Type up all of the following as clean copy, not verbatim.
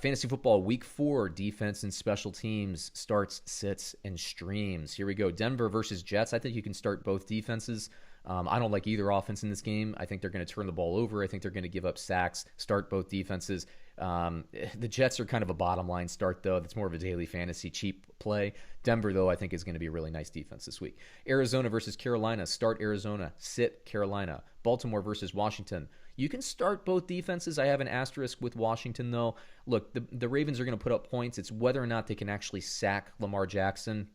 Fantasy football week 4, defense and special teams, starts, sits, and streams. Here we go. Denver versus Jets. I think you can start both defenses. I don't like either offense in this game. I think they're going to turn the ball over. I think they're going to give up sacks, start both defenses. The Jets are kind of a bottom line start, though. That's more of a daily fantasy cheap play. Denver, though, I think is going to be a really nice defense this week. Arizona versus Carolina. Start Arizona, sit Carolina. Baltimore versus Washington. You can start both defenses. I have an asterisk with Washington, though. Look, the Ravens are going to put up points. It's whether or not they can actually sack Lamar Jackson.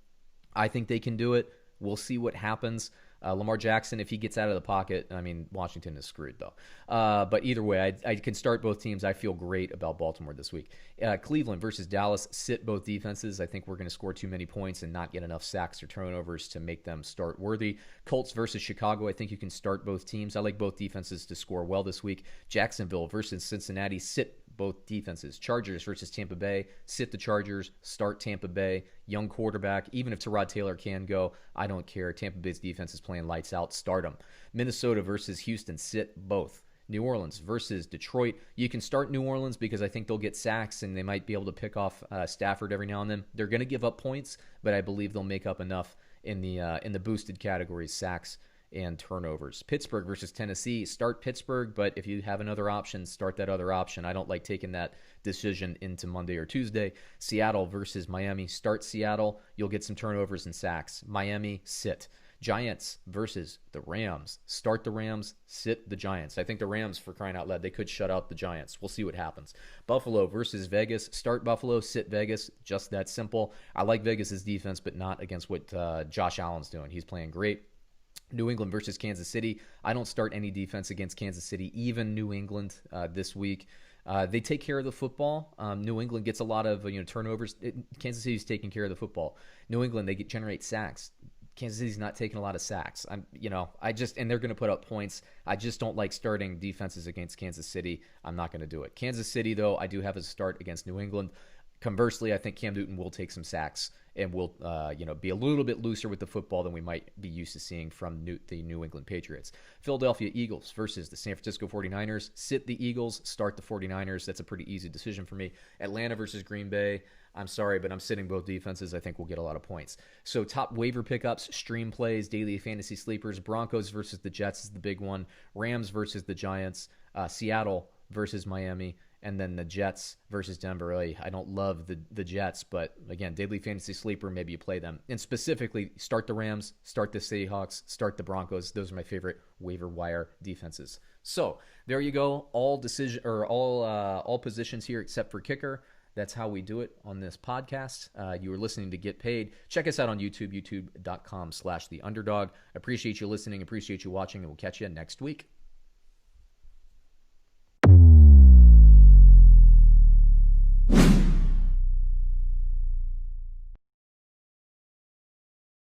I think they can do it. We'll see what happens. Lamar Jackson, if he gets out of the pocket, I mean, Washington is screwed, though. But either way, I can start both teams. I feel great about Baltimore this week. Cleveland versus Dallas, sit both defenses. I think we're going to score too many points and not get enough sacks or turnovers to make them start worthy. Colts versus Chicago, I think you can start both teams. I like both defenses to score well this week. Jacksonville versus Cincinnati, sit both defenses. Chargers versus Tampa Bay, sit the Chargers, start Tampa Bay. Young quarterback, even if Tyrod Taylor can go, I don't care. Tampa Bay's defense is playing lights out, start them. Minnesota versus Houston, sit both. New Orleans versus Detroit, you can start New Orleans because I think they'll get sacks and they might be able to pick off Stafford every now and then. They're going to give up points, but I believe they'll make up enough in the boosted categories, sacks and turnovers. Pittsburgh versus Tennessee, start Pittsburgh, but if you have another option, start that other option. I don't like taking that decision into Monday or Tuesday. Seattle versus Miami, start Seattle. You'll get some turnovers and sacks. Miami, sit. Giants versus the Rams, start the Rams, sit the Giants. I think the Rams, for crying out loud, they could shut out the Giants. We'll see what happens. Buffalo versus Vegas, start Buffalo, sit Vegas. Just that simple. I like Vegas's defense, but not against what Josh Allen's doing. He's playing great. New England versus Kansas City. I don't start any defense against Kansas City, even New England this week. They take care of the football. New England gets a lot of turnovers. Kansas City's taking care of the football. New England, they generate sacks. Kansas City's not taking a lot of sacks. And they're going to put up points. I just don't like starting defenses against Kansas City. I'm not going to do it. Kansas City, though, I do have a start against New England. Conversely, I think Cam Newton will take some sacks and will be a little bit looser with the football than we might be used to seeing from the New England Patriots. Philadelphia Eagles versus the San Francisco 49ers. Sit the Eagles, start the 49ers. That's a pretty easy decision for me. Atlanta versus Green Bay. I'm sorry, but I'm sitting both defenses. I think we'll get a lot of points. So top waiver pickups, stream plays, daily fantasy sleepers. Broncos versus the Jets is the big one. Rams versus the Giants. Seattle versus Miami. And then the Jets versus Denver. I don't love the Jets, but again, daily fantasy sleeper, maybe you play them. And specifically, start the Rams, start the Seahawks, start the Broncos. Those are my favorite waiver wire defenses. So there you go. All positions here except for kicker. That's how we do it on this podcast. You are listening to Get Paid. Check us out on YouTube, youtube.com/theunderdog. Appreciate you listening. Appreciate you watching, and we'll catch you next week.